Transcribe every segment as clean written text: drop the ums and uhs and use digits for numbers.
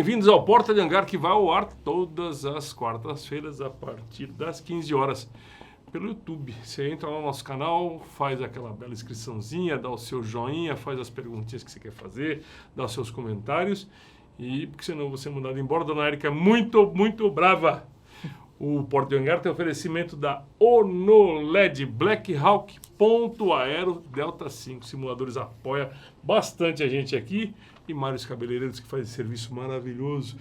bem-vindos ao Porta de Hangar, que vai ao ar todas as quartas-feiras a partir das 15 horas pelo YouTube. Você entra lá no nosso canal, faz aquela bela inscriçãozinha, dá o seu joinha, faz as perguntinhas que você quer fazer, dá os seus comentários. E porque senão você é mandado embora, Dona Érica é muito brava. O Porta de Hangar tem oferecimento da ONOLED Black Hawk Ponto Aero Delta 5. Simuladores apoia bastante a gente aqui. E Mários Cabeleireiros, que faz esse serviço maravilhoso.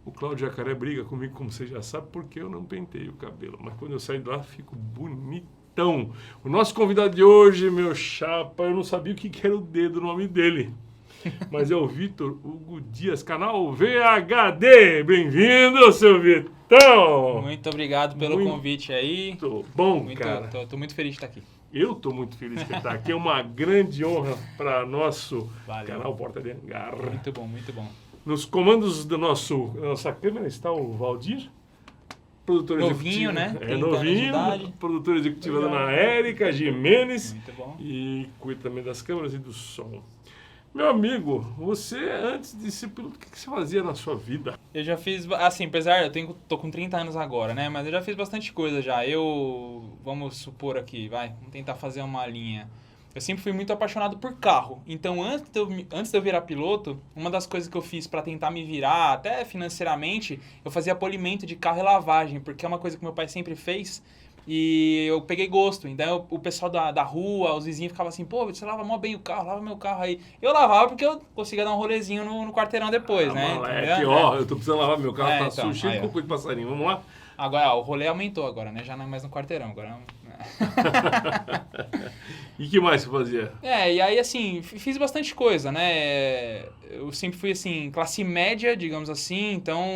O Cláudio Jacaré briga comigo, como você já sabe, porque eu não pentei o cabelo. Mas quando eu saio de lá, fico bonitão. O nosso convidado de hoje, meu chapa, eu não sabia o que era o D do nome dele. Mas é o Vitor Hugo Dias, canal VHD. Bem-vindo, seu Vitão! Muito obrigado pelo convite aí. Muito bom, cara. Tô muito feliz de estar aqui. Eu estou muito feliz de estar aqui. É uma grande honra para nosso canal Porta de Hangar. Muito bom, muito bom. Nos comandos da nossa câmera está o Valdir, produtor novinho, executivo. Né? Novinho, produtora executiva da Dona Érica Jimenez. Muito bom. E cuida também das câmeras e do som. Meu amigo, você, antes de ser piloto, o que você fazia na sua vida? Eu já fiz, assim, apesar, tô com 30 anos agora, né? Mas eu já fiz bastante coisa já. Vamos supor aqui, vamos tentar fazer uma linha. Eu sempre fui muito apaixonado por carro. Então, antes de eu virar piloto, uma das coisas que eu fiz para tentar me virar, até financeiramente, eu fazia polimento de carro e lavagem, porque é uma coisa que meu pai sempre fez. E eu peguei gosto, então o pessoal da rua, os vizinhos ficavam assim, pô, você lava mó bem o carro, lava meu carro aí. Eu lavava porque eu conseguia dar um rolezinho no quarteirão depois, né? Moleque, ó, eu tô precisando lavar meu carro, tá então, sujo, cheio de cocô de passarinho, vamos lá? Agora, o rolê aumentou agora, né? Já não é mais no quarteirão, agora E que mais você fazia? E aí, assim, fiz bastante coisa, né? Eu sempre fui, assim, classe média, digamos assim, então...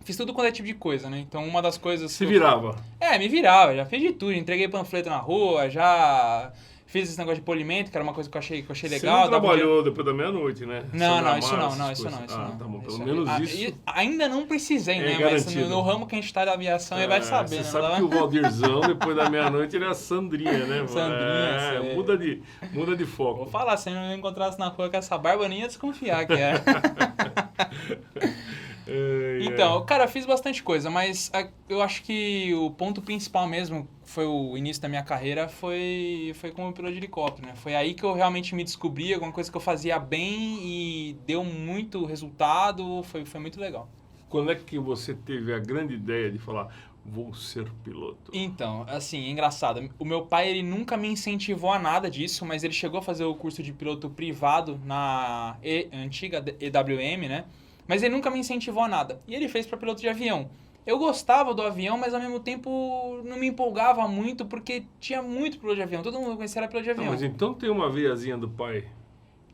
Fiz tudo quanto é tipo de coisa, né? Então, uma das coisas... Se virava? Me virava. Já fiz de tudo. Entreguei panfleto na rua, já fiz esse negócio de polimento, que era uma coisa que eu achei legal. Você não trabalhou depois da meia-noite, né? Não, isso não. Tá bom, pelo menos isso. Ainda não precisei, né? Garantido. Mas no ramo que a gente tá da aviação, ele vai saber, você né? Você sabe que o Valdirzão, depois da meia-noite, ele é a Sandrinha, né? Sandrinha, muda de foco. Vou falar, se eu não encontrasse na rua com essa barba, eu nem ia desconfiar que era. Então, cara, eu fiz bastante coisa, mas eu acho que o ponto principal mesmo, foi o início da minha carreira, foi como piloto de helicóptero, né? Foi aí que eu realmente me descobri, alguma coisa que eu fazia bem e deu muito resultado, foi muito legal. Quando é que você teve a grande ideia de falar, vou ser piloto? Então, assim, é engraçado. O meu pai, ele nunca me incentivou a nada disso, mas ele chegou a fazer o curso de piloto privado na antiga EWM, né? Mas ele nunca me incentivou a nada. E ele fez para piloto de avião. Eu gostava do avião, mas ao mesmo tempo não me empolgava muito, porque tinha muito piloto de avião. Todo mundo conhecia era piloto de avião. Mas então tem uma veiazinha do pai.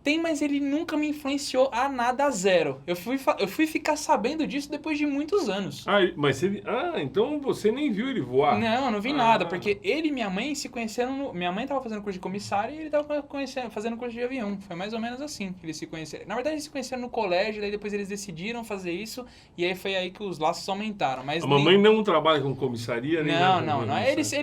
Tem, mas ele nunca me influenciou a nada, a zero. Eu fui ficar sabendo disso depois de muitos anos. Então você nem viu ele voar? Não vi nada, porque ele e minha mãe se conheceram... Minha mãe estava fazendo curso de comissário e ele estava fazendo curso de avião. Foi mais ou menos assim que eles se conheceram. Na verdade, eles se conheceram no colégio, daí depois eles decidiram fazer isso, e aí foi aí que os laços aumentaram. Mas a mamãe não trabalha com comissaria? Nem não.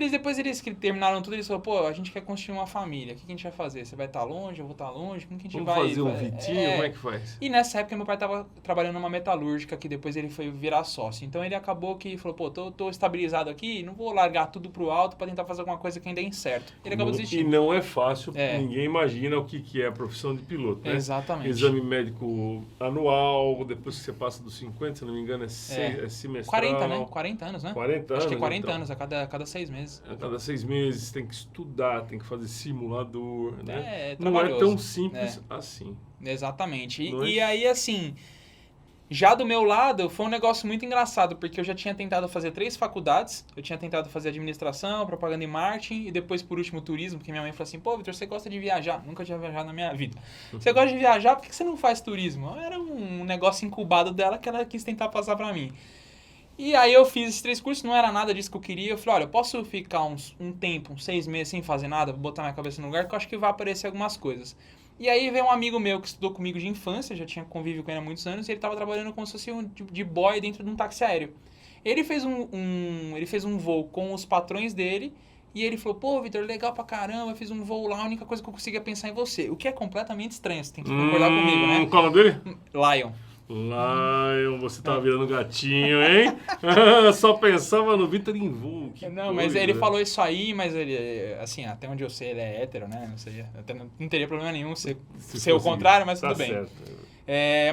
Depois eles terminaram tudo, eles falaram, pô, a gente quer construir uma família, o que a gente vai fazer? Você vai estar longe, eu vou estar longe, como que a gente vai fazer um Vitinho? Como é que faz? E nessa época meu pai estava trabalhando numa metalúrgica, que depois ele foi virar sócio. Então ele acabou que falou, pô, tô estabilizado aqui, não vou largar tudo pro alto para tentar fazer alguma coisa que ainda dê certo. Ele acabou desistindo. E não é fácil, ninguém imagina o que é a profissão de piloto, né? Exatamente. Exame médico anual, depois que você passa dos 50, se não me engano, é semestral. 40, né? 40 anos, né? 40 anos. Acho que é 40 anos, a cada 6 meses. A cada 6 meses, tem que estudar, tem que fazer simulador, né? Não é tão simples assim. Exatamente. E aí, assim, já do meu lado, foi um negócio muito engraçado, porque eu já tinha tentado fazer 3 faculdades. Eu tinha tentado fazer administração, propaganda e marketing, e depois, por último, turismo, porque minha mãe falou assim, pô, Vitor, você gosta de viajar? Nunca tinha viajado na minha vida. Você gosta de viajar, por que você não faz turismo? Era um negócio incubado dela que ela quis tentar passar pra mim. E aí eu fiz esses 3 cursos, não era nada disso que eu queria. Eu falei, olha, eu posso ficar um tempo, uns 6 meses sem fazer nada, botar minha cabeça no lugar, que eu acho que vai aparecer algumas coisas. E aí veio um amigo meu que estudou comigo de infância, já tinha convívio com ele há muitos anos, e ele estava trabalhando como se fosse de boy dentro de um táxi aéreo. Ele fez um voo com os patrões dele, e ele falou, pô, Vitor, legal pra caramba, eu fiz um voo lá, a única coisa que eu conseguia pensar em você. O que é completamente estranho, você tem que concordar comigo, né? Qual é o nome dele? Lion. Lion, você tá virando gatinho, hein? Só pensava no Vitor em voo. Não, mas ele falou isso aí, mas ele, assim, até onde eu sei, ele é hétero, né? Não sei, até não teria problema nenhum ser o contrário, mas tá tudo bem. Certo.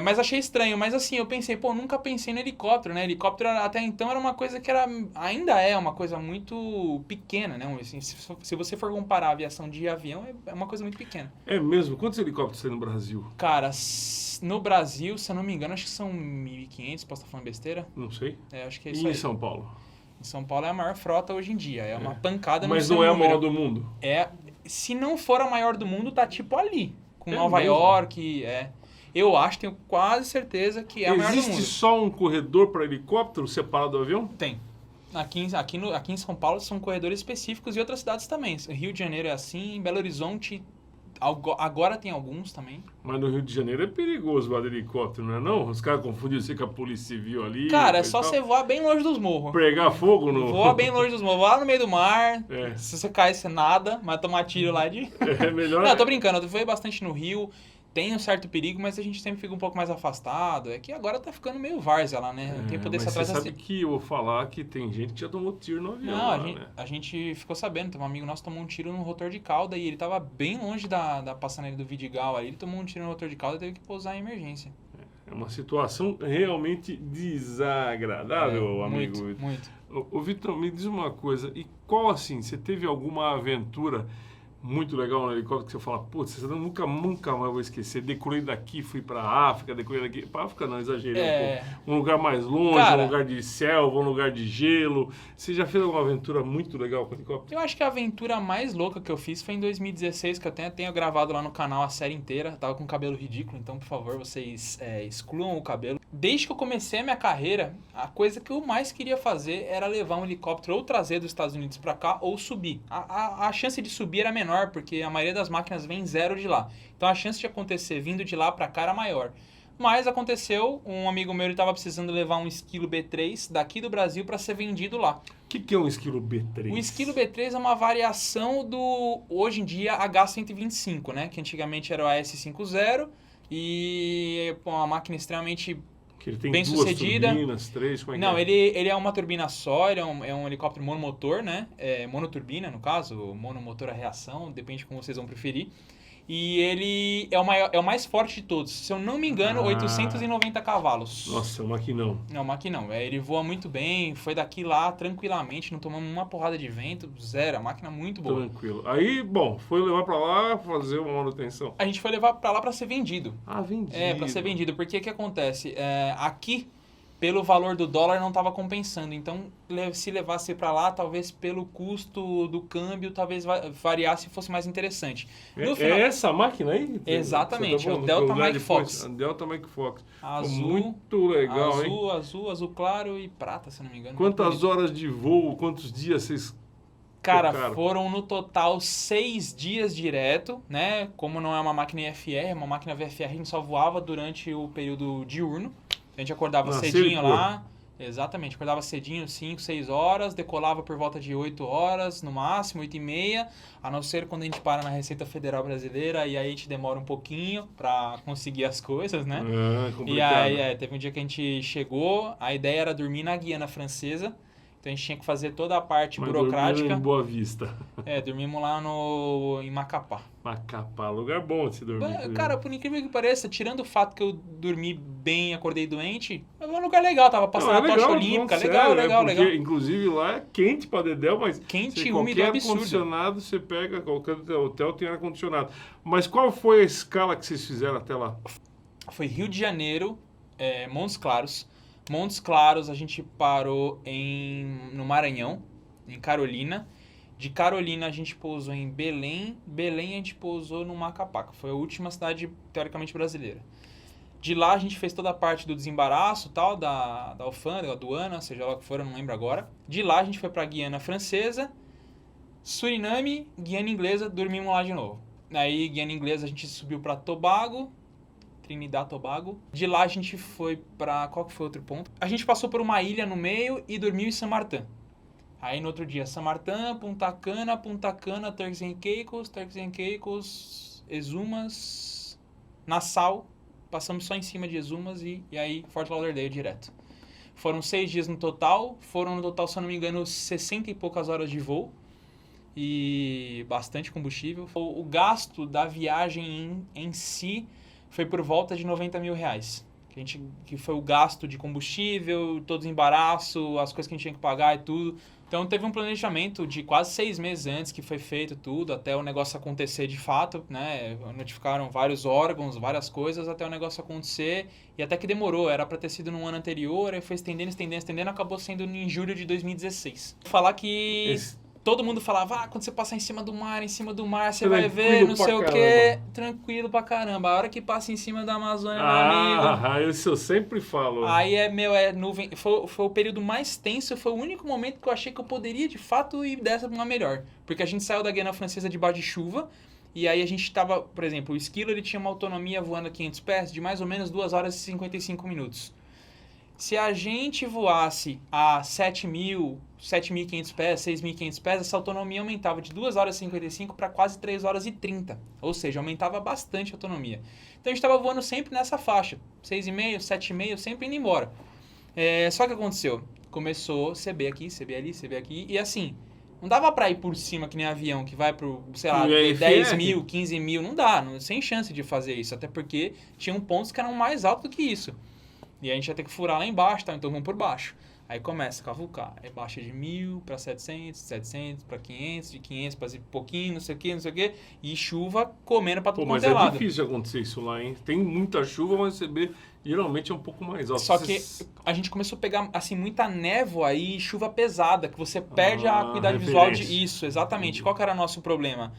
Mas achei estranho, mas assim, eu pensei, nunca pensei no helicóptero, né? Helicóptero até então era uma coisa que ainda é uma coisa muito pequena, né? Assim, se você for comparar a aviação de avião, é uma coisa muito pequena. É mesmo? Quantos helicópteros tem no Brasil? Cara, no Brasil, se eu não me engano, acho que são 1.500, posso estar falando besteira? Não sei. Acho que é isso E aí. em São Paulo? Em São Paulo é a maior frota hoje em dia, é uma pancada no Mas não é a maior do mundo? Se não for a maior do mundo, tá tipo ali, com Nova mesmo? York, Eu acho, tenho quase certeza que é a maior do mundo. Existe só um corredor para helicóptero separado do avião? Tem. Aqui em São Paulo são corredores específicos e outras cidades também. Rio de Janeiro é assim, Belo Horizonte agora tem alguns também. Mas no Rio de Janeiro é perigoso voar de helicóptero, não é não? Os caras confundem você com a polícia civil ali. Cara, é só você voar bem longe dos morros. Pregar fogo no... Voa bem longe dos morros. Voa lá no meio do mar. Se você cair, você nada. Mas tomar tiro lá de... É melhor... Não, tô brincando. Eu fui bastante no Rio. Tem um certo perigo, mas a gente sempre fica um pouco mais afastado. É que agora tá ficando meio várzea lá, né? Não tem poder mas atrás você sabe que eu vou falar que tem gente que já tomou tiro no avião. Não, lá, a gente ficou sabendo. Tem um amigo nosso que tomou um tiro no rotor de cauda e ele tava bem longe da passaneira do Vidigal. Aí ele tomou um tiro no rotor de cauda e teve que pousar em emergência. É uma situação realmente desagradável, amigo. Muito. Ô, Vitor, me diz uma coisa. E qual, assim, você teve alguma aventura muito legal no helicóptero que você fala, putz, eu nunca mais vou esquecer. Decolei daqui, fui pra África, decolei daqui. Pra África não, exagerei um pouco. Um lugar mais longe, Cara, um lugar de selva, um lugar de gelo. Você já fez alguma aventura muito legal com o helicóptero? Eu acho que a aventura mais louca que eu fiz foi em 2016, que eu tenho gravado lá no canal a série inteira. Eu tava com cabelo ridículo, então, por favor, vocês excluam o cabelo. Desde que eu comecei a minha carreira, a coisa que eu mais queria fazer era levar um helicóptero ou trazer dos Estados Unidos pra cá ou subir. A chance de subir era menor, porque a maioria das máquinas vem zero de lá. Então a chance de acontecer vindo de lá pra cá era maior. Mas aconteceu, um amigo meu estava precisando levar um Esquilo B3 daqui do Brasil para ser vendido lá. O que é um Esquilo B3? O Esquilo B3 é uma variação do, hoje em dia, H125, né? Que antigamente era o AS50 e uma máquina extremamente que ele tem bem duas sucedida. turbinas, três, como é Não, que é? ele é uma turbina só, ele é um helicóptero monomotor, né? Monoturbina, no caso, monomotor a reação, depende de como vocês vão preferir. E ele é o mais forte de todos. Se eu não me engano, 890 cavalos. Nossa, é um maquinão. É um maquinão. Ele voa muito bem, foi daqui lá tranquilamente, não tomamos uma porrada de vento, zero. A máquina muito boa. Tranquilo. Aí, bom, foi levar pra lá, fazer uma manutenção. A gente foi levar pra lá pra ser vendido. Ah, vendido. Pra ser vendido. Porque o que acontece? Aqui, pelo valor do dólar, não estava compensando. Então, se levasse para lá, talvez pelo custo do câmbio, talvez variasse e fosse mais interessante. É essa máquina aí? Exatamente, tá o Delta Mike Fox. Delta Mike Fox. Azul, muito legal, hein? Azul claro e prata, se não me engano. Quantas horas de voo, quantos dias vocês... Cara, foram no total 6 dias direto, né? Como não é uma máquina IFR, é uma máquina VFR, a gente só voava durante o período diurno. A gente acordava cedinho lá. Exatamente, acordava cedinho, 5, 6 horas, decolava por volta de 8 horas, no máximo, 8 e meia, a não ser quando a gente para na Receita Federal Brasileira, e aí a gente demora um pouquinho pra conseguir as coisas, né? Complicado. E aí, teve um dia que a gente chegou, a ideia era dormir na Guiana Francesa, então a gente tinha que fazer toda a parte burocrática. Em Boa Vista. Dormimos lá em Macapá. Macapá, lugar bom de se dormir. Cara, por incrível que pareça, tirando o fato que eu dormi bem e acordei doente, é um lugar legal, tava passando a tocha olímpica, legal. Inclusive lá é quente pra dedéu, mas quente, úmido, absurdo. Qualquer ar-condicionado você pega, qualquer hotel tem ar-condicionado. Mas qual foi a escala que vocês fizeram até lá? Foi Rio de Janeiro, Montes Claros. Montes Claros a gente parou no Maranhão, em Carolina. De Carolina a gente pousou em Belém. Belém a gente pousou no Macapá, que foi a última cidade teoricamente brasileira. De lá a gente fez toda a parte do desembaraço, tal, da alfândega, da aduana, seja lá o que for, eu não lembro agora. De lá a gente foi para Guiana Francesa, Suriname, Guiana Inglesa, dormimos lá de novo. Aí Guiana Inglesa a gente subiu para Tobago, Trinidad Tobago. De lá a gente foi para... Qual que foi outro ponto? A gente passou por uma ilha no meio e dormiu em San Martín. Aí no outro dia, San Martín, Punta Cana, Turks and Caicos, Exumas, Nassau passamos só em cima de Exumas e aí Fort Lauderdale direto. Foram 6 dias no total, foram no total, se eu não me engano, 60 e poucas horas de voo e bastante combustível. O gasto da viagem em si foi por volta de R$90 mil. Que foi o gasto de combustível, todo o embaraço, as coisas que a gente tinha que pagar e tudo. Então teve um planejamento de quase 6 meses antes que foi feito tudo, até o negócio acontecer de fato, né? Notificaram vários órgãos, várias coisas, até o negócio acontecer. E até que demorou, era para ter sido no ano anterior, aí foi estendendo, acabou sendo em julho de 2016. Falar que... Todo mundo falava, quando você passar em cima do mar, você vai ver, não sei o quê. Tranquilo pra caramba. A hora que passa em cima da Amazônia, meu amigo... Isso eu sempre falo. Aí é nuvem. Foi o período mais tenso, foi o único momento que eu achei que eu poderia, de fato, ir dessa uma melhor. Porque a gente saiu da Guiana Francesa debaixo de chuva, e aí a gente tava, por exemplo, o esquilo ele tinha uma autonomia voando a 500 pés de mais ou menos 2 horas e 55 minutos. Se a gente voasse a 7.500 pés, 6.500 pés, essa autonomia aumentava de 2 horas e 55 para quase 3 horas e 30. Ou seja, aumentava bastante a autonomia. Então a gente estava voando sempre nessa faixa, 6,5, 7,5, sempre indo embora. Só que aconteceu, começou CB aqui, CB ali, CB aqui, e assim, não dava para ir por cima que nem avião, que vai pro, sei lá, 10 mil, 15 mil, não dá, sem chance de fazer isso, até porque tinham pontos que eram mais altos do que isso. E a gente ia ter que furar lá embaixo, tá? Então vamos por baixo. Aí começa a cavucar. Aí baixa de 1.000 para 700, 700 para 500, de 500 para pouquinho, não sei o quê. E chuva comendo para tudo quanto é lado. Mas é difícil acontecer isso lá, hein? Tem muita chuva, mas CB geralmente é um pouco mais alto. Só que a gente começou a pegar, assim, muita névoa e chuva pesada, que você perde a acuidade visual de isso. Exatamente. Qual que era o nosso problema?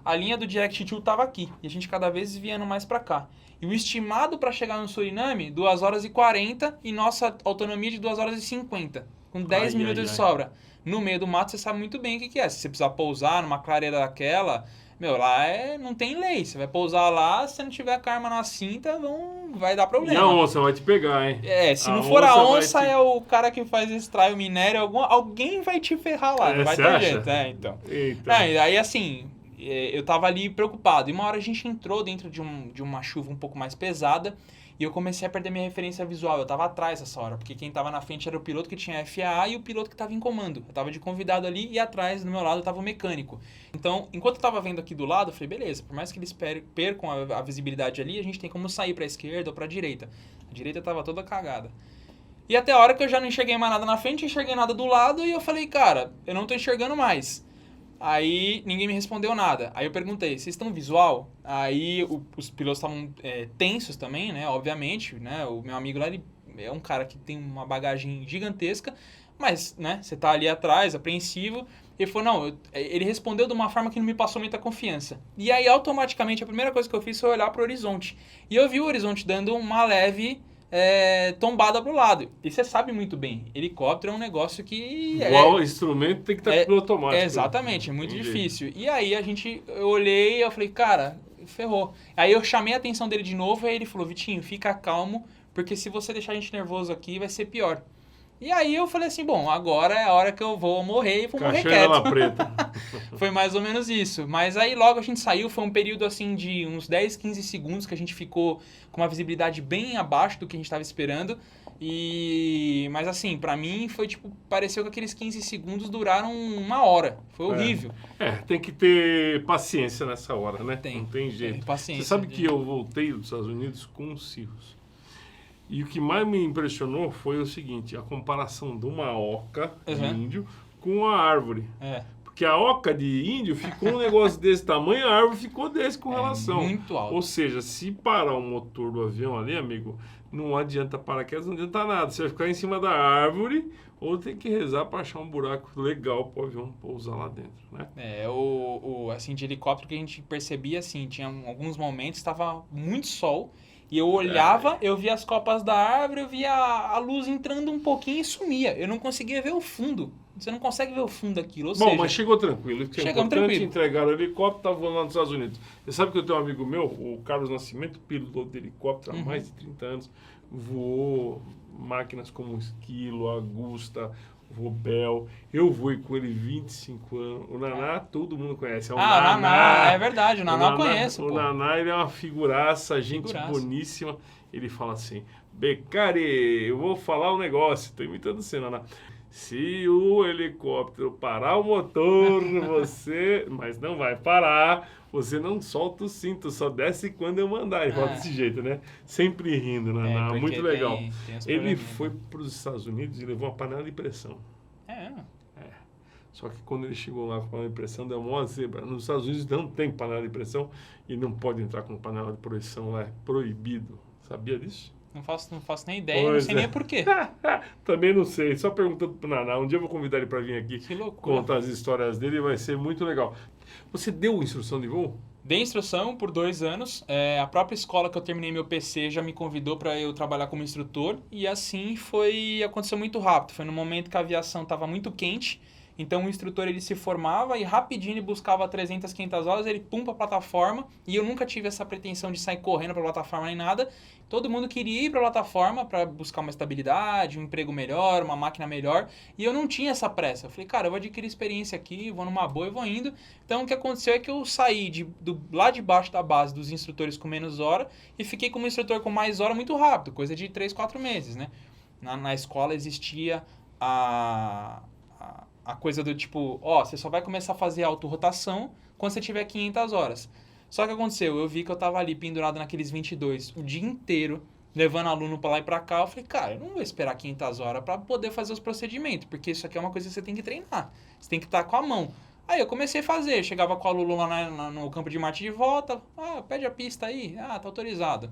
A linha do Direct 2 estava aqui. E a gente cada vez desviando mais para cá. E o estimado para chegar no Suriname, 2 horas e 40 e nossa autonomia de 2 horas e 50, com 10 minutos de sobra. No meio do mato, você sabe muito bem o que é. Se você precisar pousar numa clareira daquela, lá não tem lei. Você vai pousar lá, se não tiver com a arma na cinta, vai dar problema. E a onça vai te pegar, hein? Se não for a onça, é o cara que faz extrair minério, alguém vai te ferrar lá, não vai ter jeito. Então. Aí assim... Eu tava ali preocupado. E uma hora a gente entrou dentro de uma chuva um pouco mais pesada e eu comecei a perder minha referência visual. Eu tava atrás essa hora, porque quem tava na frente era o piloto que tinha FAA e o piloto que tava em comando. Eu tava de convidado ali e atrás, do meu lado, tava o mecânico. Então, enquanto eu tava vendo aqui do lado, eu falei, beleza, por mais que eles percam a visibilidade ali, a gente tem como sair pra esquerda ou pra direita. A direita tava toda cagada. E até a hora que eu já não enxerguei mais nada na frente, não enxerguei nada do lado e eu falei, cara, eu não tô enxergando mais. Aí ninguém me respondeu nada. Aí eu perguntei, vocês estão visual? Aí os pilotos estavam tensos também, né? Obviamente, né? O meu amigo lá, ele é um cara que tem uma bagagem gigantesca, mas, né? Você tá ali atrás, apreensivo. Ele falou, ele respondeu de uma forma que não me passou muita confiança. E aí, automaticamente, a primeira coisa que eu fiz foi olhar pro horizonte. E eu vi o horizonte dando uma leve... tombada pro lado. E você sabe muito bem, helicóptero é um negócio que... O instrumento tem que estar pelo automático. Exatamente, é muito difícil. E aí eu olhei e eu falei, cara, ferrou. Aí eu chamei a atenção dele de novo e aí ele falou, Vitinho, fica calmo, porque se você deixar a gente nervoso aqui, vai ser pior. E aí eu falei assim, bom, agora é a hora que eu vou morrer e vou morrer quieto. Preta. Foi mais ou menos isso. Mas aí logo a gente saiu, foi um período assim de uns 10, 15 segundos que a gente ficou com uma visibilidade bem abaixo do que a gente estava esperando. Mas assim, pra mim foi tipo, pareceu que aqueles 15 segundos duraram 1 hora. Foi horrível. Tem que ter paciência nessa hora, né? Não tem jeito. Paciência. Você sabe que eu voltei dos Estados Unidos com os cirros. E o que mais me impressionou foi o seguinte, a comparação de uma oca de índio com a árvore. Porque a oca de índio ficou um negócio desse tamanho, a árvore ficou desse com relação. Muito alto. Ou seja, se parar o motor do avião ali, amigo, não adianta paraquedas, não adianta nada. Você vai ficar em cima da árvore ou tem que rezar para achar um buraco legal para o avião pousar lá dentro, né? Assim, de helicóptero que a gente percebia, assim, tinha alguns momentos, estava muito sol. E eu olhava, eu via as copas da árvore, eu via a luz entrando um pouquinho e sumia. Eu não conseguia ver o fundo. Você não consegue ver o fundo daquilo. Mas chegou tranquilo. Chegamos tranquilo. Entregaram o helicóptero, estava voando lá nos Estados Unidos. Você sabe que eu tenho um amigo meu, o Carlos Nascimento, piloto de helicóptero há mais de 30 anos, voou máquinas como o Esquilo, a Augusta, Vobel, eu voei com ele 25 anos. O Naná, todo mundo conhece. É o o Naná, é verdade, o Naná eu conheço. O Naná, ele é uma figuraça, gente boníssima. Ele fala assim, Beccari, eu vou falar um negócio. Tô imitando você, Naná. Se o helicóptero parar o motor, você... Mas não vai parar, você não solta o cinto, só desce quando eu mandar. Ele fala desse jeito, né? Sempre rindo, Naná. Muito legal. Tem ele foi para os Estados Unidos e levou uma panela de pressão. Só que quando ele chegou lá com a panela de pressão, deu uma zebra. Nos Estados Unidos não tem panela de pressão e não pode entrar com panela de pressão lá. É proibido. Sabia disso? Não faço nem ideia, não sei nem porquê. Também não sei, só perguntando pro Naná. Um dia eu vou convidar ele para vir aqui contar as histórias dele, vai ser muito legal. Você deu instrução de voo? Dei instrução por 2 anos. A própria escola que eu terminei meu PC já me convidou para eu trabalhar como instrutor. E assim aconteceu muito rápido. Foi no momento que a aviação estava muito quente. Então o instrutor ele se formava e rapidinho ele buscava 300, 500 horas, ele pum para a plataforma. E eu nunca tive essa pretensão de sair correndo para a plataforma nem nada. Todo mundo queria ir para a plataforma para buscar uma estabilidade, um emprego melhor, uma máquina melhor. E eu não tinha essa pressa. Eu falei, cara, eu vou adquirir experiência aqui, vou numa boa e vou indo. Então o que aconteceu é que eu saí lá de baixo da base dos instrutores com menos hora e fiquei como instrutor com mais hora muito rápido, coisa de 3, 4 meses, né? Na escola existia a coisa do tipo, você só vai começar a fazer autorrotação quando você tiver 500 horas. Só que aconteceu, eu vi que eu tava ali pendurado naqueles 22 o dia inteiro, levando aluno pra lá e pra cá. Eu falei, cara, eu não vou esperar 500 horas pra poder fazer os procedimentos, porque isso aqui é uma coisa que você tem que treinar. Você tem que estar com a mão. Aí eu comecei a fazer, chegava com o aluno lá no campo de Marte de volta, pede a pista aí, tá autorizado.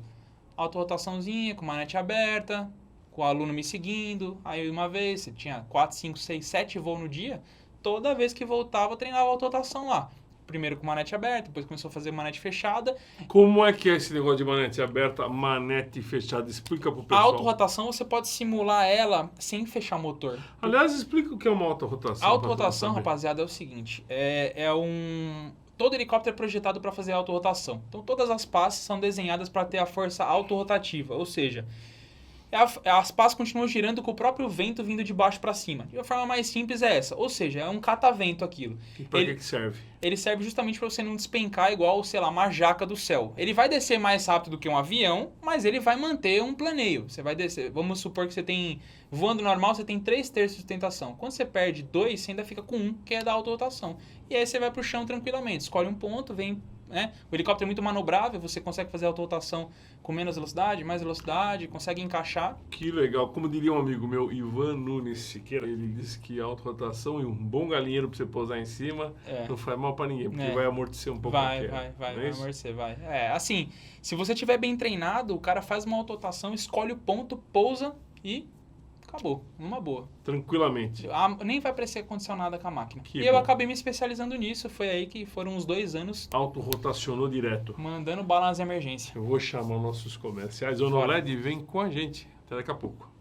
Autorrotaçãozinha, com manete aberta, com o aluno me seguindo. Aí uma vez, você tinha 4, 5, 6, 7 voos no dia, toda vez que voltava eu treinava a autorrotação lá. Primeiro com manete aberta, depois começou a fazer manete fechada. Como é que é esse negócio de manete aberta, manete fechada? Explica pro pessoal. A autorrotação você pode simular ela sem fechar o motor. Aliás, explica o que é uma autorrotação. A autorrotação, rapaziada, é o seguinte. Todo helicóptero é projetado para fazer autorrotação. Então todas as pás são desenhadas para ter a força autorrotativa, ou seja, as pás continuam girando com o próprio vento vindo de baixo para cima. E a forma mais simples é essa, ou seja, é um catavento aquilo. E para que serve? Ele serve justamente para você não despencar igual, sei lá, uma jaca do céu. Ele vai descer mais rápido do que um avião, mas ele vai manter um planeio. Você vai descer, vamos supor que você tem, voando normal, você tem 3/3 de sustentação. Quando você perde 2, você ainda fica com 1, que é da autorrotação. E aí você vai para o chão tranquilamente, escolhe um ponto, vem... O helicóptero é muito manobrável, você consegue fazer autorrotação com menos velocidade, mais velocidade, consegue encaixar. Que legal. Como diria um amigo meu, Ivan Nunes Siqueira, ele disse que a autorrotação e um bom galinheiro para você pousar em cima não faz mal para ninguém, porque vai amortecer um pouco vai amortecer, vai. Assim, se você estiver bem treinado, o cara faz uma autorrotação, escolhe o ponto, pousa e... acabou, numa boa. Tranquilamente. Nem vai parecer acontecer nada com a máquina. Eu acabei me especializando nisso, foi aí que foram uns 2 anos. Autorrotacionou direto. Mandando bala nas emergências. Eu vou chamar nossos comerciais. O Norled vem com a gente. Até daqui a pouco.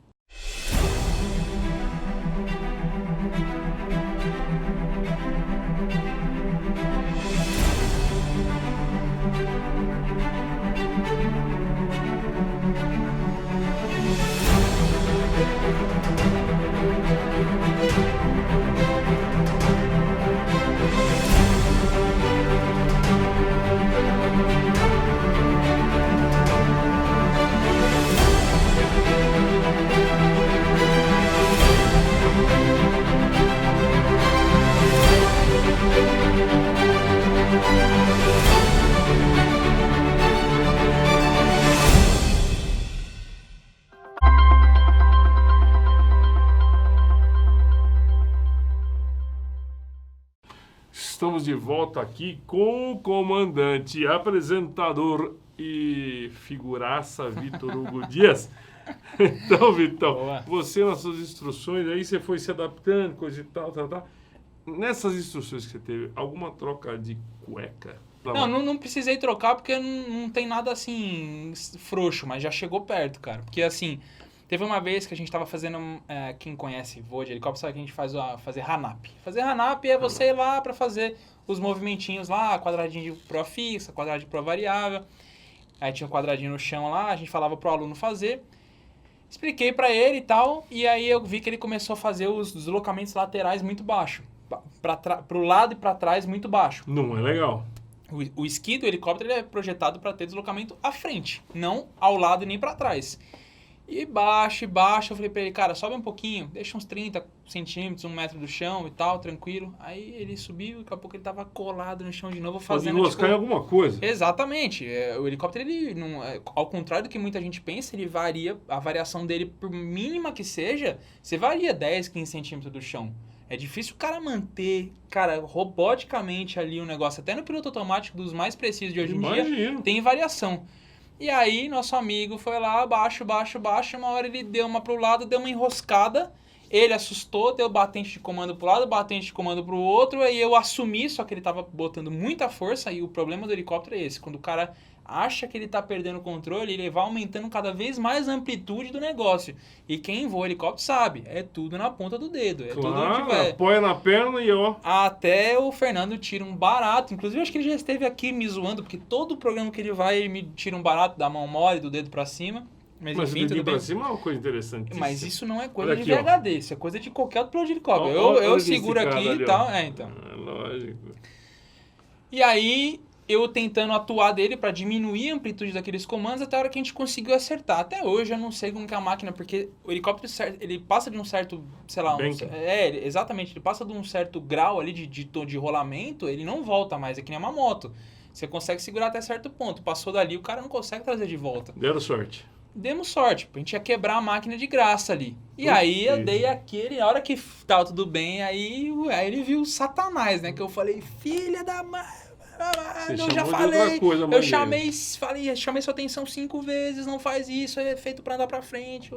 Estamos de volta aqui com o comandante, apresentador e figuraça Vitor Hugo Dias. Então, Vitão, você nas suas instruções, aí você foi se adaptando, coisa e tal. Nessas instruções que você teve, alguma troca de cueca? Não precisei trocar porque não tem nada assim frouxo, mas já chegou perto, cara. Porque assim, teve uma vez que a gente tava fazendo, quem conhece voo de helicóptero sabe que a gente fazer RANAP. Fazer RANAP é você ir lá para fazer os movimentinhos lá, quadradinho de proa fixa, quadradinho de proa variável. Aí tinha um quadradinho no chão lá, a gente falava pro aluno fazer. Expliquei pra ele e tal, e aí eu vi que ele começou a fazer os deslocamentos laterais muito baixo. Pro lado e pra trás muito baixo. Não é legal. O esqui do helicóptero ele é projetado para ter deslocamento à frente, não ao lado e nem para trás. E baixo, eu falei pra ele, cara, sobe um pouquinho, deixa uns 30 centímetros, 1 metro do chão e tal, tranquilo. Aí ele subiu, daqui a pouco ele tava colado no chão de novo, fazendo... Pode enroscar em alguma coisa. Exatamente. O helicóptero, ele não, ao contrário do que muita gente pensa, ele varia, a variação dele, por mínima que seja, você varia 10, 15 centímetros do chão. É difícil o cara manter, cara, roboticamente ali o negócio. Até no piloto automático dos mais precisos de hoje em dia, tem variação. E aí, nosso amigo foi lá, baixo. Uma hora ele deu uma pro lado, deu uma enroscada. Ele assustou, deu batente de comando pro lado, batente de comando pro outro. Aí eu assumi, só que ele tava botando muita força. E o problema do helicóptero é esse. Quando o cara acha que ele tá perdendo o controle, ele vai aumentando cada vez mais a amplitude do negócio. E quem voa helicóptero sabe, é tudo na ponta do dedo. É claro, tudo que vai. Apoia na perna e ó. Até o Fernando tira um barato. Inclusive, acho que ele já esteve aqui me zoando, porque todo programa que ele vai, ele me tira um barato da mão mole, do dedo pra cima. Mas enfim, o dedinho pra cima é uma coisa interessante. Mas isso não é coisa de VHD, isso é coisa de qualquer outro piloto de helicóptero. Eu seguro aqui e tal. Então. Lógico. E aí, eu tentando atuar dele para diminuir a amplitude daqueles comandos até a hora que a gente conseguiu acertar. Até hoje eu não sei como que é a máquina, porque o helicóptero ele passa de um certo, sei lá, exatamente, ele passa de um certo grau ali de rolamento, ele não volta mais, é que nem uma moto. Você consegue segurar até certo ponto. Passou dali, o cara não consegue trazer de volta. Deram sorte. Demos sorte, a gente ia quebrar a máquina de graça ali. E aí eu dei aquele, a hora que tava tudo bem, aí ele viu o Satanás, né? Que eu falei, filha da mãe. Eu já falei, chamei sua atenção 5 vezes, não faz isso, é feito pra andar pra frente,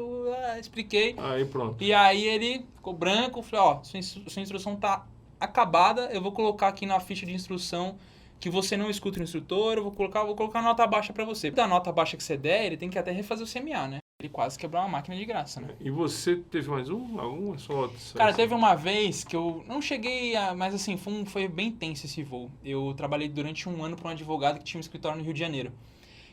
expliquei. Aí pronto. E aí ele ficou branco, falei, ó, sua instrução tá acabada, eu vou colocar aqui na ficha de instrução que você não escuta o instrutor, eu vou colocar nota baixa pra você. Da nota baixa que você der, ele tem que até refazer o CMA, né? Ele quase quebrou uma máquina de graça, né? E você teve mais um? Algum? Só cara, teve uma vez que eu não cheguei a... Mas assim, foi bem tenso esse voo. Eu trabalhei durante 1 ano para um advogado que tinha um escritório no Rio de Janeiro.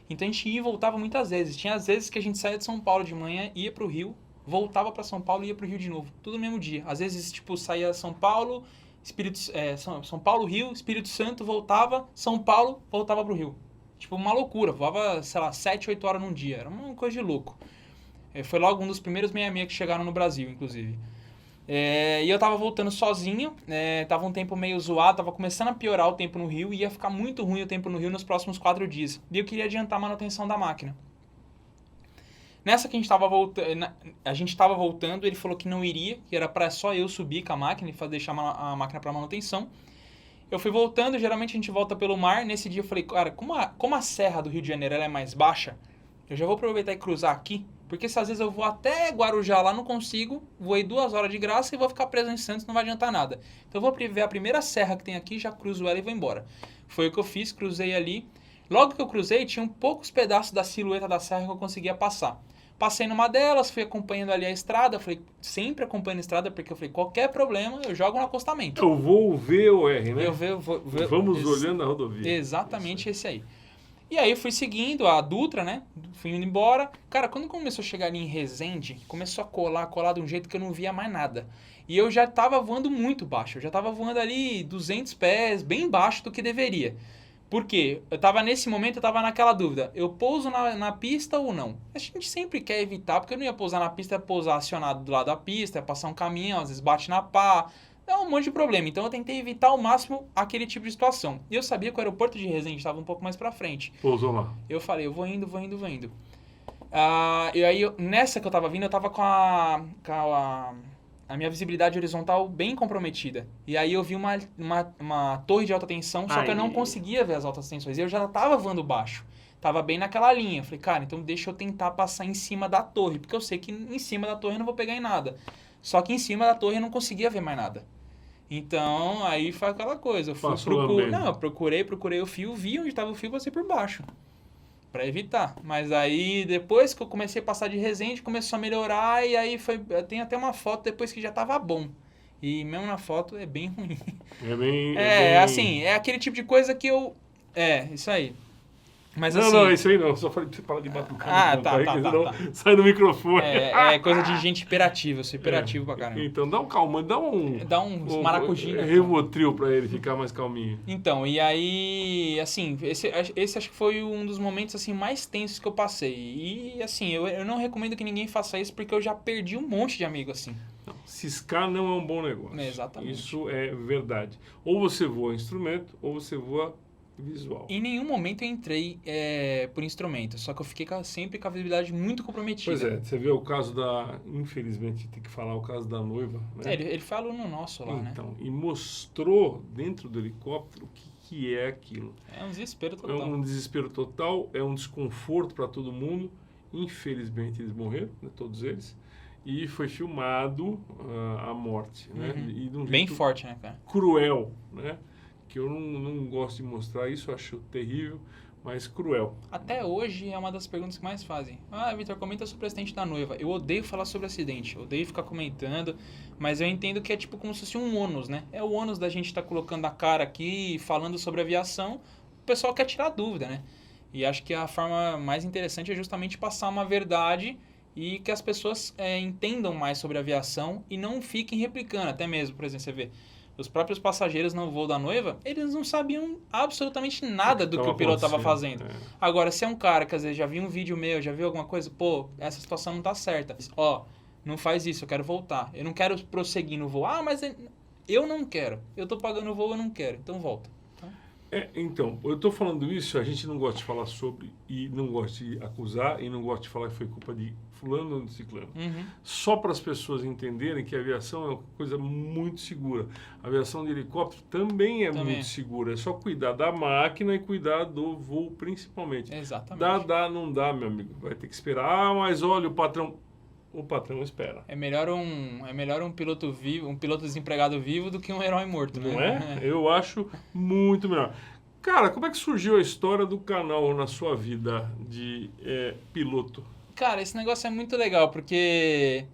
Então a gente ia e voltava muitas vezes. Tinha às vezes que a gente saía de São Paulo de manhã, ia pro Rio, voltava para São Paulo e ia pro Rio de novo. Tudo no mesmo dia. Às vezes, tipo, saía São Paulo... São Paulo, Rio, Espírito Santo, voltava, São Paulo, voltava pro Rio. Tipo, uma loucura. Voava, sei lá, 7, 8 horas num dia. Era uma coisa de louco. Foi logo um dos primeiros 66 que chegaram no Brasil, inclusive. E eu tava voltando sozinho, tava um tempo meio zoado, tava começando a piorar o tempo no Rio, e ia ficar muito ruim o tempo no Rio nos próximos 4 dias. E eu queria adiantar a manutenção da máquina. Nessa que a gente tava voltando, ele falou que não iria, que era para só eu subir com a máquina e deixar a máquina para manutenção. Eu fui voltando, geralmente a gente volta pelo mar. Nesse dia eu falei, cara, como a serra do Rio de Janeiro ela é mais baixa, eu já vou aproveitar e cruzar aqui, porque se às vezes eu vou até Guarujá lá, não consigo, voei 2 horas de graça e vou ficar preso em Santos, não vai adiantar nada. Então eu vou ver a primeira serra que tem aqui, já cruzo ela e vou embora. Foi o que eu fiz, cruzei ali. Logo que eu cruzei, tinha poucos pedaços da silhueta da serra que eu conseguia passar. Passei numa delas, fui acompanhando ali a estrada, sempre acompanhando a estrada, porque eu falei, qualquer problema, eu jogo no acostamento. Eu vou VOR, né? Vamos olhando a rodovia. Exatamente esse aí. E aí eu fui seguindo a Dutra, né? Fui indo embora. Cara, quando começou a chegar ali em Resende, começou a colar de um jeito que eu não via mais nada. E eu já tava voando muito baixo, eu já tava voando ali 200 pés, bem baixo do que deveria. Por quê? Nesse momento eu tava naquela dúvida, eu pouso na pista ou não? A gente sempre quer evitar, porque eu não ia pousar na pista, ia pousar acionado do lado da pista, ia passar um caminhão, às vezes bate na pá, dá um monte de problema. Então eu tentei evitar ao máximo aquele tipo de situação. E eu sabia que o aeroporto de Resende estava um pouco mais pra frente. Pousou lá. Eu falei, eu vou indo. E aí, nessa que eu tava vindo, eu tava com a minha visibilidade horizontal bem comprometida. E aí eu vi uma torre de alta tensão, só que eu não conseguia ver as altas tensões. E eu já tava voando baixo. Tava bem naquela linha. Eu falei, cara, então deixa eu tentar passar em cima da torre. Porque eu sei que em cima da torre eu não vou pegar em nada. Só que em cima da torre eu não conseguia ver mais nada. Então, aí foi aquela coisa. Eu procurei o fio, vi onde tava o fio, passei por baixo. Pra evitar. Mas aí, depois que eu comecei a passar de Resende, começou a melhorar e aí tem até uma foto depois que já tava bom. E mesmo na foto é bem ruim. Assim, é aquele tipo de coisa que eu... isso aí. Mas, não, assim, não, isso aí não. Só falei pra você parar de batucar. tá. Sai do microfone. É coisa de gente hiperativa. Eu sou hiperativo pra caramba. Então, dá um calma, dá um maracujinha. Rivotril pra ele ficar mais calminho. Então, e aí, assim, esse acho que foi um dos momentos, assim, mais tensos que eu passei. E, assim, eu não recomendo que ninguém faça isso porque eu já perdi um monte de amigo, assim. Não, ciscar não é um bom negócio. Exatamente. Isso é verdade. Ou você voa instrumento, ou você voa visual. Em nenhum momento eu entrei por instrumento, só que eu fiquei sempre com a visibilidade muito comprometida. Pois é, você vê o caso da... Infelizmente, tem que falar o caso da noiva, né? Ele foi aluno nosso lá, né? Então, e mostrou dentro do helicóptero o que é aquilo. É um desespero total. É um desespero total, é um desconforto para todo mundo. Infelizmente, eles morreram, né, todos eles. E foi filmado a morte, né? E de um Bem jeito forte, né, cara? cruel, né? Que eu não gosto de mostrar isso, eu acho terrível, mas cruel. Até hoje é uma das perguntas que mais fazem. Ah, Vitor, comenta sobre o acidente da noiva. Eu odeio falar sobre acidente, odeio ficar comentando, mas eu entendo que é tipo como se fosse um ônus, né? É o ônus da gente estar colocando a cara aqui, falando sobre aviação, o pessoal quer tirar dúvida, né? E acho que a forma mais interessante é justamente passar uma verdade e que as pessoas entendam mais sobre aviação e não fiquem replicando. Até mesmo, por exemplo, você vê, os próprios passageiros no voo da noiva, eles não sabiam absolutamente nada do que o piloto estava fazendo. Agora, se é um cara que às vezes já viu um vídeo meu, já viu alguma coisa, pô, essa situação não tá certa. Ó, não faz isso, eu quero voltar. Eu não quero prosseguir no voo. Ah, mas eu não quero. Eu tô pagando o voo, eu não quero. Então volta. Então, eu estou falando isso, a gente não gosta de falar sobre, e não gosta de acusar, e não gosta de falar que foi culpa de fulano ou de ciclano. Só para as pessoas entenderem que a aviação é uma coisa muito segura. A aviação de helicóptero também é muito segura. É só cuidar da máquina e cuidar do voo principalmente. Exatamente. Não dá, meu amigo. Vai ter que esperar. Ah, mas olha, o patrão espera. É melhor um piloto vivo, um piloto desempregado vivo do que um herói morto, né? Não é? Eu acho muito melhor. Cara, como é que surgiu a história do canal na sua vida de piloto? Cara, esse negócio é muito legal, porque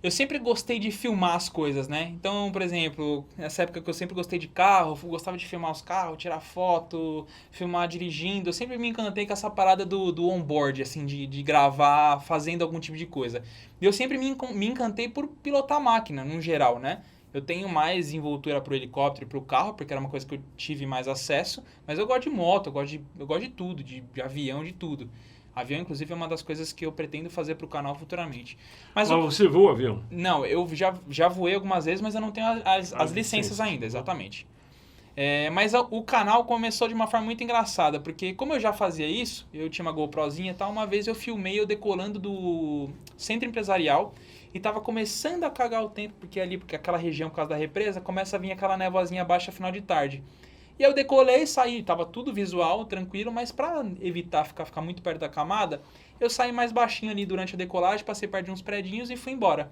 eu sempre gostei de filmar as coisas, né? Então, por exemplo, nessa época que eu sempre gostei de carro, eu gostava de filmar os carros, tirar foto, filmar dirigindo. Eu sempre me encantei com essa parada do on-board, assim, de gravar, fazendo algum tipo de coisa. E eu sempre me encantei por pilotar máquina, no geral, né? Eu tenho mais envoltura pro helicóptero e pro carro, porque era uma coisa que eu tive mais acesso. Mas eu gosto de moto, eu gosto de tudo, de avião, de tudo. Avião, inclusive, é uma das coisas que eu pretendo fazer pro canal futuramente. Mas você voa avião? Não, eu já voei algumas vezes, mas eu não tenho as licenças ainda, exatamente. Mas o canal começou de uma forma muito engraçada, porque como eu já fazia isso, eu tinha uma GoProzinha e tal, uma vez eu filmei eu decolando do centro empresarial e tava começando a cagar o tempo, porque aquela região, por causa da represa, começa a vir aquela névoazinha baixa final de tarde. E eu decolei e saí, tava tudo visual, tranquilo, mas para evitar ficar muito perto da camada, eu saí mais baixinho ali durante a decolagem, passei perto de uns predinhos e fui embora.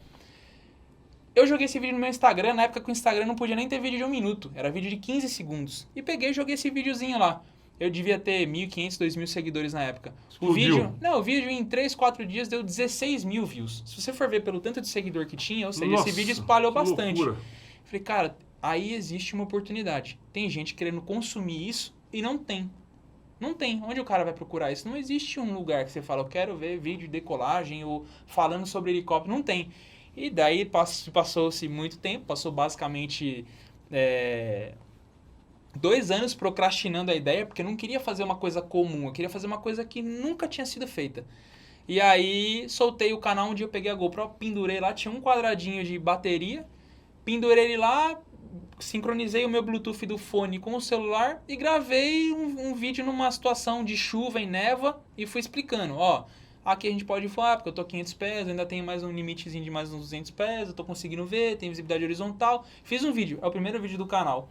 Eu joguei esse vídeo no meu Instagram, na época que o Instagram não podia nem ter vídeo de 1 minuto, era vídeo de 15 segundos. E peguei e joguei esse videozinho lá. Eu devia ter 1.500, 2.000 seguidores na época. O vídeo em 3, 4 dias deu 16 mil views. Se você for ver pelo tanto de seguidor que tinha, ou seja, esse vídeo espalhou bastante. Loucura. Falei, cara, aí existe uma oportunidade. Tem gente querendo consumir isso e não tem. Não tem. Onde o cara vai procurar isso? Não existe um lugar que você fala, eu quero ver vídeo de decolagem ou falando sobre helicóptero. Não tem. E daí passou-se muito tempo, passou basicamente 2 anos procrastinando a ideia, porque eu não queria fazer uma coisa comum, eu queria fazer uma coisa que nunca tinha sido feita. E aí soltei o canal, um dia eu peguei a GoPro, pendurei lá, tinha um quadradinho de bateria, pendurei ele lá, sincronizei o meu Bluetooth do fone com o celular e gravei um vídeo numa situação de chuva e névoa e fui explicando, ó, aqui a gente pode voar porque eu tô 500 pés, ainda tem mais um limitezinho de mais uns 200 pés, eu tô conseguindo ver, tem visibilidade horizontal. Fiz um vídeo, é o primeiro vídeo do canal.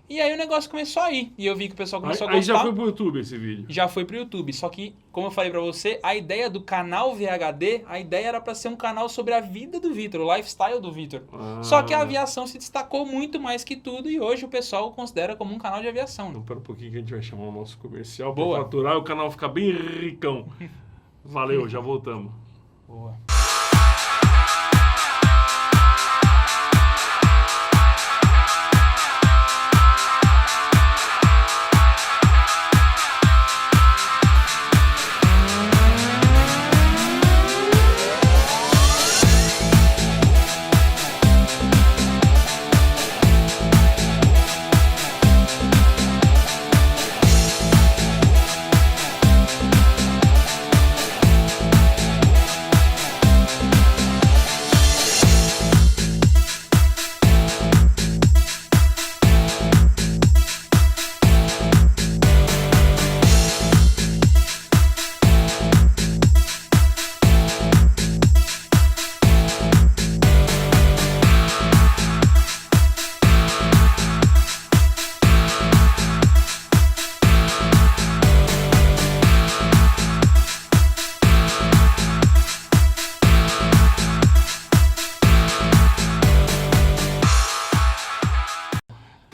E aí o negócio começou a ir, e eu vi que o pessoal começou a gostar. Aí já foi pro YouTube esse vídeo? Já foi pro YouTube, só que, como eu falei pra você, a ideia do canal VHD, a ideia era pra ser um canal sobre a vida do Vitor, o lifestyle do Vitor. Só que a aviação se destacou muito mais que tudo, e hoje o pessoal considera como um canal de aviação. Então, pera um pouquinho que a gente vai chamar o nosso comercial pra faturar e o canal ficar bem ricão. Valeu, já voltamos. Boa.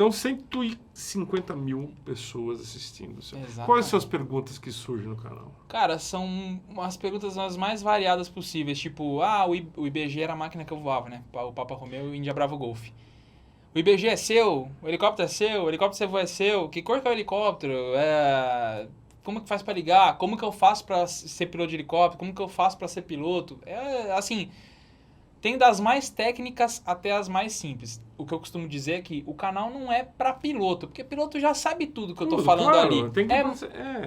Então, 150 mil pessoas assistindo. Exatamente. Quais são as perguntas que surgem no canal? Cara, são as perguntas as mais variadas possíveis. Tipo, o IBG era a máquina que eu voava, né? O Papa Romeo e o Índia Bravo Golf. O IBG é seu? O helicóptero é seu? O helicóptero que você voa é seu? Que cor que é o helicóptero? Como que faz pra ligar? Como que eu faço pra ser piloto de helicóptero? Como que eu faço pra ser piloto? Assim, tem das mais técnicas até as mais simples. O que eu costumo dizer é que o canal não é pra piloto, porque piloto já sabe tudo que eu tô falando claro, ali. Tem que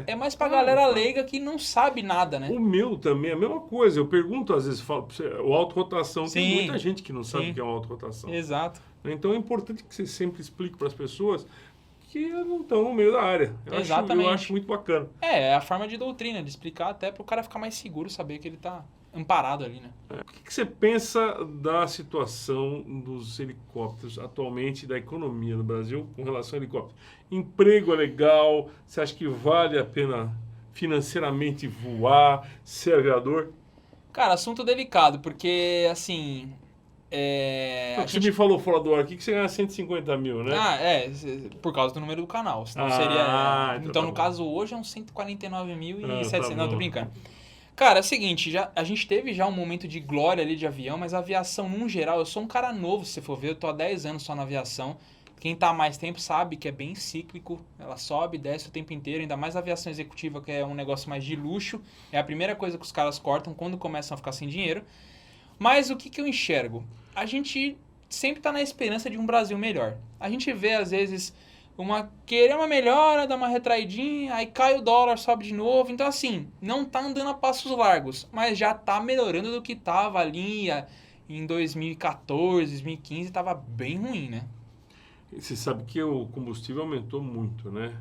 é mais pra galera leiga que não sabe nada, né? O meu também é a mesma coisa. Eu pergunto, às vezes, o autorrotação. Tem Sim, muita gente que não sabe sim. o que é uma autorrotação. Exato. Então é importante que você sempre explique para as pessoas que não estão no meio da área. Eu acho muito bacana. É a forma de doutrina, de explicar até para o cara ficar mais seguro, saber que ele está amparado ali, né? O que você pensa da situação dos helicópteros atualmente, da economia no Brasil com relação ao helicóptero? Emprego é legal? Você acha que vale a pena financeiramente voar, ser aviador? Cara, assunto delicado, porque, assim... Você me falou fora do ar aqui que você ganha 150 mil, né? Por causa do número do canal. Senão seria... Então, tá no bom. caso, hoje é uns 149.700. Tá Não, tô bom. brincando. Cara, é o seguinte, a gente teve já um momento de glória ali de avião, mas a aviação, num geral, eu sou um cara novo, se você for ver, eu tô há 10 anos só na aviação. Quem tá há mais tempo sabe que é bem cíclico, ela sobe e desce o tempo inteiro, ainda mais a aviação executiva, que é um negócio mais de luxo, é a primeira coisa que os caras cortam quando começam a ficar sem dinheiro. Mas o que eu enxergo? A gente sempre tá na esperança de um Brasil melhor. A gente vê, às vezes, querer uma melhora, dar uma retraidinha, aí cai o dólar, sobe de novo. Então, assim, não tá andando a passos largos, mas já tá melhorando do que tava ali em 2014, 2015, tava bem ruim, né? Você sabe que o combustível aumentou muito, né?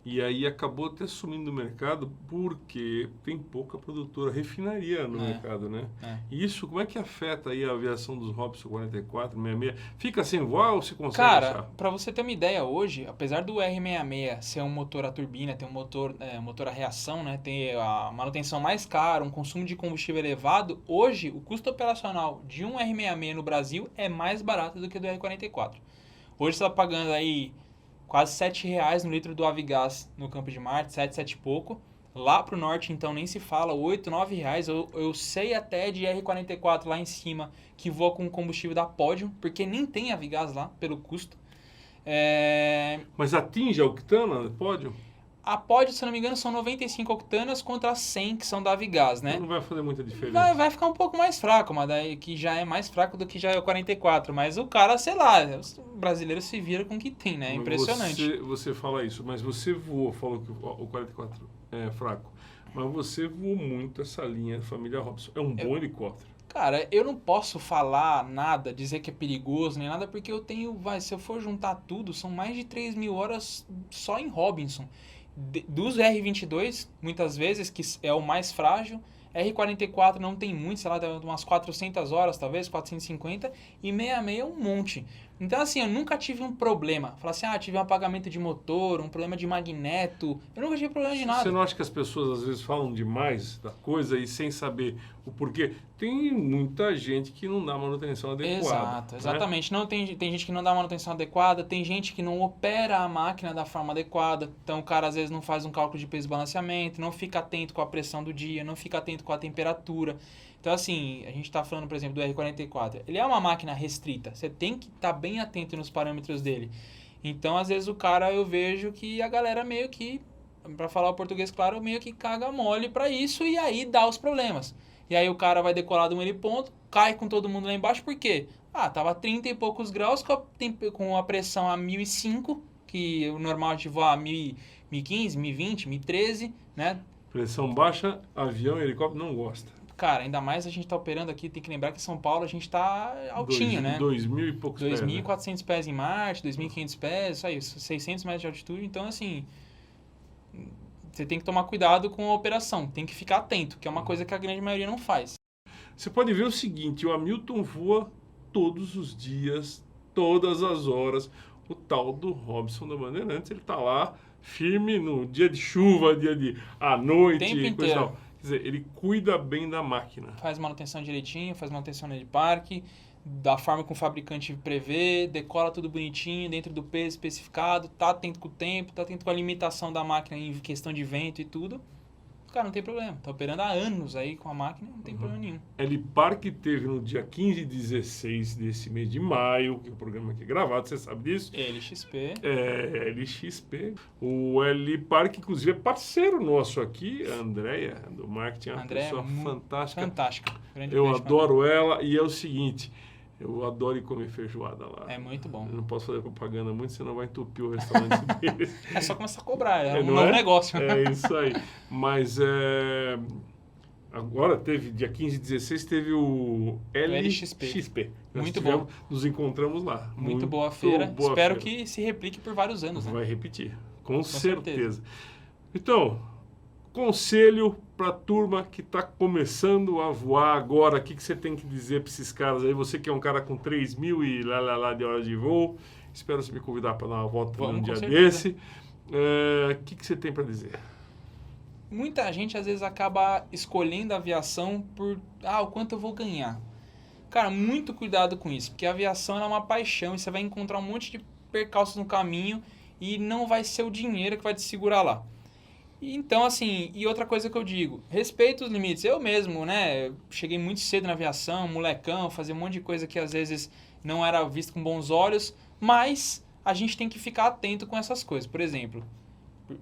E aí acabou até sumindo do mercado porque tem pouca produtora, refinaria no mercado, né? E isso, como é que afeta aí a aviação dos Robson 44, 66? Fica sem voar ou se consegue achar? Cara, pra você ter uma ideia, hoje, apesar do R66 ser um motor a turbina, ter um motor a reação, né? Ter a manutenção mais cara, um consumo de combustível elevado, hoje o custo operacional de um R66 no Brasil é mais barato do que do R44. Hoje você tá pagando aí quase R$7 no litro do Avigás no Campo de Marte, 7 e pouco. Lá pro norte, então, nem se fala, R$8, R$9. Eu sei até de R44 lá em cima, que voa com combustível da Podium, porque nem tem Avigás lá, pelo custo. Mas atinge a octana, Podium? A Podium, se não me engano, são 95 octanas contra 100 que são da Avigás, né? Não vai fazer muita diferença. Vai ficar um pouco mais fraco, mas daí que já é mais fraco do que já é o 44. Mas o cara, sei lá, o brasileiro se vira com o que tem, né? É impressionante. Você fala isso, mas você voou, falou que o 44 é fraco. Mas você voou muito essa linha família Robson. É um bom helicóptero. Cara, eu não posso falar nada, dizer que é perigoso, nem nada, porque eu tenho, se eu for juntar tudo, são mais de 3.000 horas só em Robinson. Dos R22, muitas vezes, que é o mais frágil, R44 não tem muito, sei lá, umas 400 horas, talvez, 450, e 66 é um monte. Então, assim, eu nunca tive um problema. Falar assim, tive um apagamento de motor, um problema de magneto. Eu nunca tive problema de nada. Você não acha que as pessoas, às vezes, falam demais da coisa e sem saber o porquê? Tem muita gente que não dá manutenção adequada. Exato, exatamente. Né? Não, tem gente que não dá manutenção adequada, tem gente que não opera a máquina da forma adequada. Então, o cara, às vezes, não faz um cálculo de peso e balanceamento, não fica atento com a pressão do dia, não fica atento com a temperatura. Então, assim, a gente está falando, por exemplo, do R44. Ele é uma máquina restrita. Você tem que estar bem atento nos parâmetros dele. Então, às vezes, o cara, eu vejo que a galera meio que, para falar o português claro, meio que caga mole para isso e aí dá os problemas. E aí o cara vai decolar de um heliponto, cai com todo mundo lá embaixo, por quê? Tava 30 e poucos graus com a pressão a 1.005, que o normal é de voar a 1.015, 1.020, 1.013, né? Pressão baixa, avião e helicóptero não gosta. Cara, ainda mais a gente tá operando aqui, tem que lembrar que em São Paulo a gente tá altinho, né? 2.000 e poucos pés. 2.400 pés em Marte, 2.500 pés, isso aí, 600 metros de altitude. Então, assim, você tem que tomar cuidado com a operação, tem que ficar atento, que é uma coisa que a grande maioria não faz. Você pode ver o seguinte, o Hamilton voa todos os dias, todas as horas. O tal do Robson da Bandeirantes, ele tá lá firme no dia de chuva, à noite, tempo coisa inteiro. tal. Quer dizer, ele cuida bem da máquina. Faz manutenção direitinho, faz manutenção de parque, da forma que o fabricante prevê, decola tudo bonitinho, dentro do peso especificado, tá atento com o tempo, tá atento com a limitação da máquina em questão de vento e tudo, cara, não tem problema. Tá operando há anos aí com a máquina, não tem problema nenhum. L-Park teve no dia 15 e 16 desse mês de maio, que o programa aqui é gravado, você sabe disso? LXP. LXP. O L-Park, inclusive, é parceiro nosso aqui, a Andréia, do marketing, é uma pessoa fantástica. Fantástica. Eu adoro ela e é o seguinte... Eu adoro ir comer feijoada lá. É muito bom. Eu não posso fazer propaganda muito, senão vai entupir o restaurante deles. É só começar a cobrar, é um novo negócio. É isso aí. Mas agora teve, dia 15 e 16, teve o LXP. Muito bom. Nos encontramos lá. Muito boa feira. Espero que se replique por vários anos. Né? Vai repetir, com certeza. Então, conselho para a turma que está começando a voar agora, o que você tem que dizer para esses caras aí? Você que é um cara com 3.000 e lá de horas de voo, espero você me convidar para dar uma volta um dia desse. O que você tem para dizer? Muita gente às vezes acaba escolhendo a aviação por o quanto eu vou ganhar. Cara, muito cuidado com isso, porque a aviação é uma paixão e você vai encontrar um monte de percalços no caminho e não vai ser o dinheiro que vai te segurar lá. Então, assim, e outra coisa que eu digo, respeita os limites. Eu mesmo, né, cheguei muito cedo na aviação, molecão, fazia um monte de coisa que às vezes não era visto com bons olhos, mas a gente tem que ficar atento com essas coisas. Por exemplo,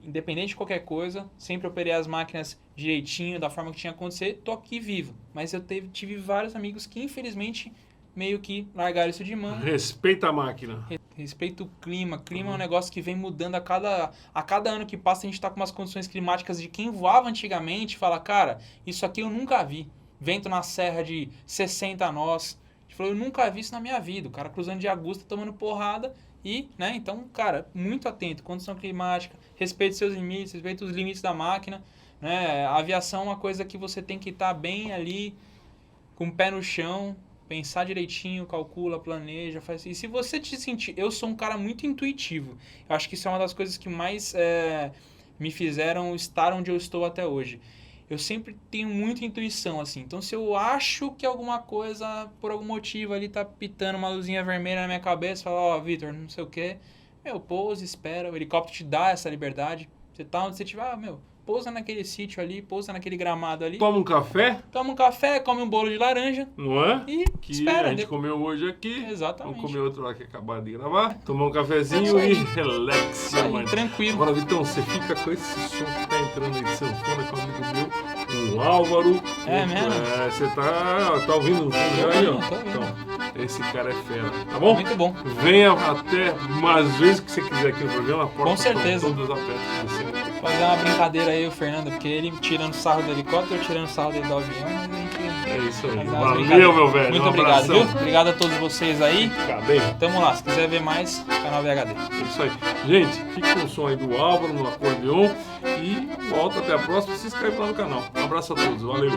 independente de qualquer coisa, sempre operei as máquinas direitinho, da forma que tinha que acontecer, tô aqui vivo. Mas eu tive vários amigos que, infelizmente, meio que largaram isso de mão. Respeita a máquina. Respeita o clima. Clima é um negócio que vem mudando a cada ano que passa. A gente está com umas condições climáticas de quem voava antigamente. Fala, cara, isso aqui eu nunca vi. Vento na serra de 60 nós. A gente falou, eu nunca vi isso na minha vida. O cara cruzando de Augusta, tomando porrada. E, né, então, cara, muito atento. Condição climática, respeite seus limites, respeite os limites da máquina. Né? A aviação é uma coisa que você tem que estar bem ali, com o pé no chão. Pensar direitinho, calcula, planeja, faz. E se você te sentir... Eu sou um cara muito intuitivo. Eu acho que isso é uma das coisas que mais me fizeram estar onde eu estou até hoje. Eu sempre tenho muita intuição, assim. Então, se eu acho que alguma coisa, por algum motivo ali, tá pitando uma luzinha vermelha na minha cabeça, fala, Vitor, não sei o quê. Pousa, espera. O helicóptero te dá essa liberdade. Você tá onde você estiver, pousa naquele sítio ali, pousa naquele gramado ali. Toma um café. Toma um café, come um bolo de laranja. Não é? E que espera. A gente comeu hoje aqui. Exatamente. Vamos comer outro lá que acabaram de gravar. Tomar um cafezinho e relax. Tranquilo. Agora, Vitão, você fica com esse som que tá entrando aí de sanfona com o amigo meu, o Álvaro. Mesmo? Você tá ouvindo já aí, ó? Então, esse cara é fera, tá bom? Muito bom. Venha até umas vezes que você quiser aqui no programa. Com certeza. Todas abertas. Fazer uma brincadeira aí, o Fernando, porque ele tirando sarro do helicóptero, eu tirando sarro dele do avião. É isso aí. Valeu, meu velho. Muito obrigado, viu? Obrigado a todos vocês aí. Fica bem. Tamo lá. Se quiser ver mais, canal VHD. É isso aí. Gente, fique com o som aí do Álvaro no acordeon e volta até a próxima. Se inscreve lá no canal. Um abraço a todos. Valeu.